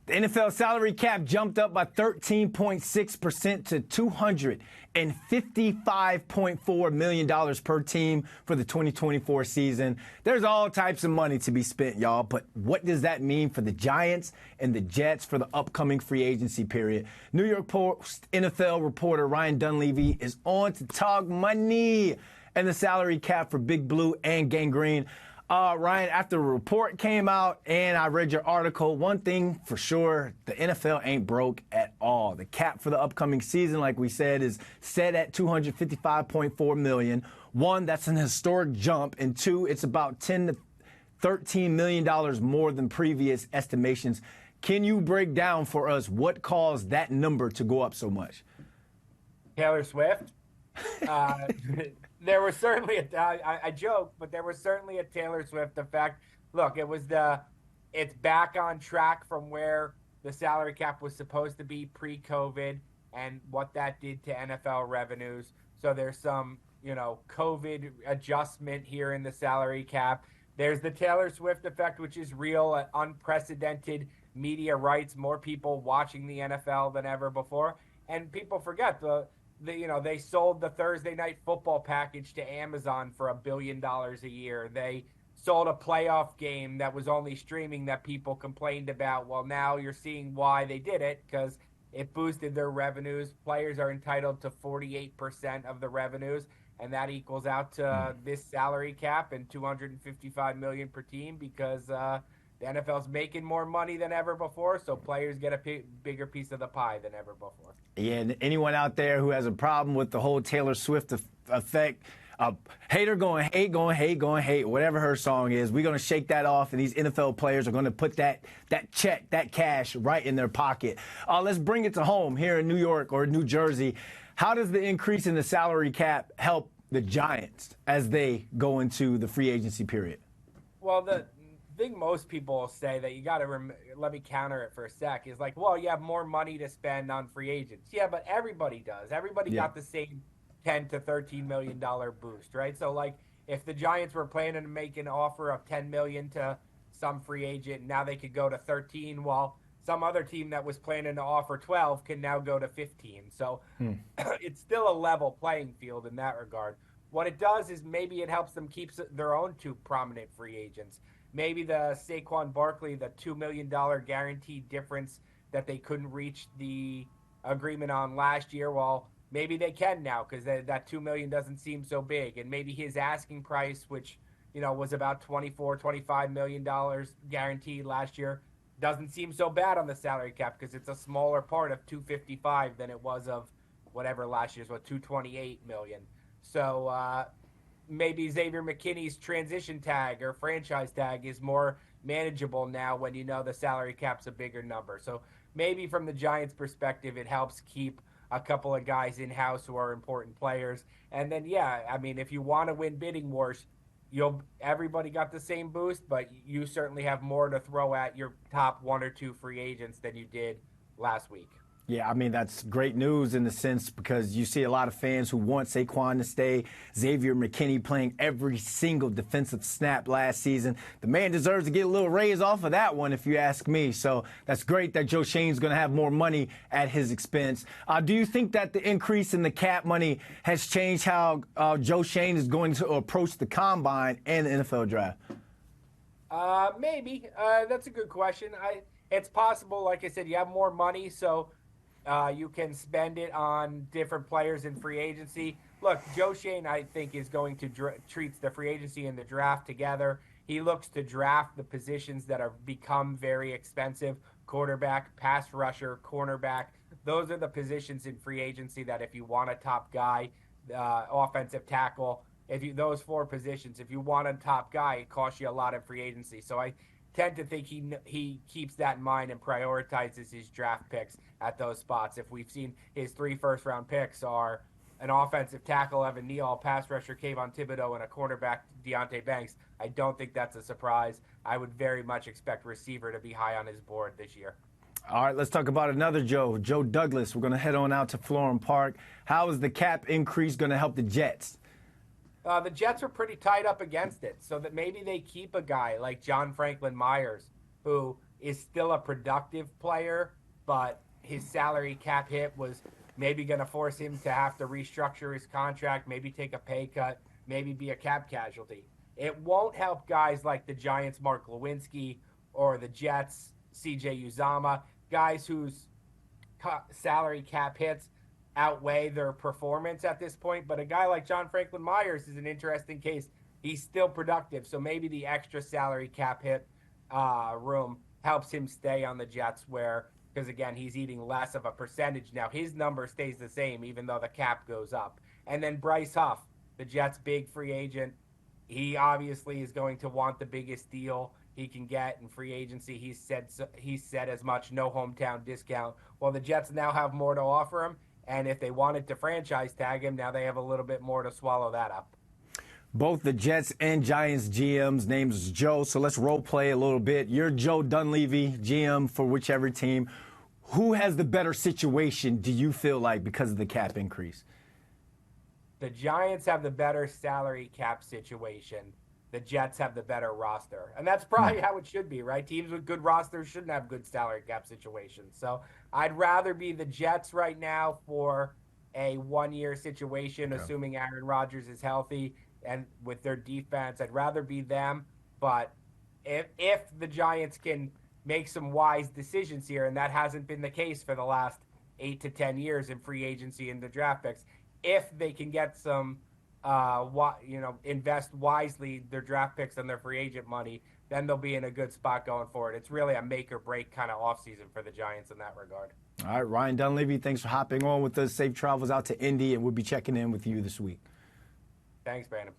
The NFL salary cap jumped up by 13.6% to $255.4 million per team for the 2024 season. There's all types of money to be spent, y'all, but what does that mean for the Giants and the Jets for the upcoming free agency period? New York Post NFL reporter Ryan Dunleavy is on to talk money and the salary cap for Big Blue and Gang Green. Ryan, after the report came out and I read your article, one thing for sure, the NFL ain't broke at all. The cap for the upcoming season, like we said, is set at $255.4 million. One, that's an historic jump. And two, it's about $10 to $13 million more than previous estimations. Can you break down for us what caused that number to go up so much? Taylor Swift. There was certainly I joke, but there was certainly a Taylor Swift effect. Look, it's back on track from where the salary cap was supposed to be pre-COVID and what that did to NFL revenues. So there's some, COVID adjustment here in the salary cap. There's the Taylor Swift effect, which is real, unprecedented media rights, more people watching the NFL than ever before. And people forget they sold the Thursday Night Football package to Amazon for $1 billion a year. They sold a playoff game that was only streaming that people complained about. Well, now you're seeing why they did it, because it boosted their revenues. Players are entitled to 48% of the revenues, and that equals out to this salary cap and $255 million per team because the NFL's making more money than ever before, so players get a bigger piece of the pie than ever before. Yeah, and anyone out there who has a problem with the whole Taylor Swift effect, hater going hate, whatever her song is, we're going to shake that off, and these NFL players are going to put that check, that cash right in their pocket. Let's bring it to home here in New York or New Jersey. How does the increase in the salary cap help the Giants as they go into the free agency period? Well, the thing most people say that you got to let me counter it for a sec is like, well, you have more money to spend on free agents. Yeah, but everybody does. Everybody got the same $10 to $13 million boost, right? So like if the Giants were planning to make an offer of $10 million to some free agent, now they could go to 13, while some other team that was planning to offer 12 can now go to 15. So it's still a level playing field in that regard. What it does is maybe it helps them keep their own two prominent free agents. Maybe the Saquon Barkley, the $2 million guaranteed difference that they couldn't reach the agreement on last year. Well, maybe they can now because that $2 million doesn't seem so big. And maybe his asking price, which, was about $25 million guaranteed last year, doesn't seem so bad on the salary cap because it's a smaller part of 255 than it was of whatever last year's, $228 million. So, maybe Xavier McKinney's transition tag or franchise tag is more manageable now when the salary cap's a bigger number. So maybe from the Giants' perspective, it helps keep a couple of guys in-house who are important players. And then, if you want to win bidding wars, everybody got the same boost, but you certainly have more to throw at your top one or two free agents than you did last week. Yeah, that's great news in the sense because you see a lot of fans who want Saquon to stay. Xavier McKinney playing every single defensive snap last season. The man deserves to get a little raise off of that one, if you ask me. So that's great that Joe Schoen's going to have more money at his expense. Do you think that the increase in the cap money has changed how Joe Schoen is going to approach the combine and the NFL draft? Maybe. That's a good question. It's possible, like I said, you have more money, so you can spend it on different players in free agency. Look, Joe Schoen, I think, is going to treats the free agency and the draft together. He looks to draft the positions that have become very expensive: quarterback, pass rusher, cornerback. Those are the positions in free agency that if you want a top guy, offensive tackle, those four positions, if you want a top guy, it costs you a lot in free agency. So I tend to think he keeps that in mind and prioritizes his draft picks at those spots. If we've seen his 3 first-round picks are an offensive tackle, Evan Neal, pass rusher, Kayvon Thibodeau, and a cornerback, Deonte Banks, I don't think that's a surprise. I would very much expect receiver to be high on his board this year. All right, let's talk about another Joe Douglas. We're going to head on out to Florham Park. How is the cap increase going to help the Jets? The Jets are pretty tied up against it, so that maybe they keep a guy like John Franklin Myers, who is still a productive player, but his salary cap hit was maybe going to force him to have to restructure his contract, maybe take a pay cut, maybe be a cap casualty. It won't help guys like the Giants' Mark Lewinsky or the Jets' CJ Uzama, guys whose salary cap hits outweigh their performance at this point. But a guy like John Franklin Myers is an interesting case. He's still productive, so maybe the extra salary cap hit room helps him stay on the Jets because, again, he's eating less of a percentage now. His number stays the same, even though the cap goes up. And then Bryce Huff, the Jets' big free agent, he obviously is going to want the biggest deal he can get in free agency. He said as much, no hometown discount. Well, the Jets now have more to offer him, and if they wanted to franchise tag him, now they have a little bit more to swallow that up. Both the Jets and Giants GM's names is Joe, so let's role play a little bit. You're Joe Dunleavy, GM for whichever team. Who has the better situation, do you feel like, because of the cap increase? The Giants have the better salary cap situation. The Jets have the better roster. And that's probably how it should be, right? Teams with good rosters shouldn't have good salary cap situations. So I'd rather be the Jets right now for a one-year situation, assuming Aaron Rodgers is healthy and with their defense. I'd rather be them. But if the Giants can make some wise decisions here, and that hasn't been the case for the last 8 to 10 years in free agency and the draft picks, if they can get some invest wisely their draft picks and their free agent money, then they'll be in a good spot going forward. It's really a make or break kind of offseason for the Giants in that regard. All right, Ryan Dunleavy, thanks for hopping on with us. Safe travels out to Indy, and we'll be checking in with you this week. Thanks, Brandon.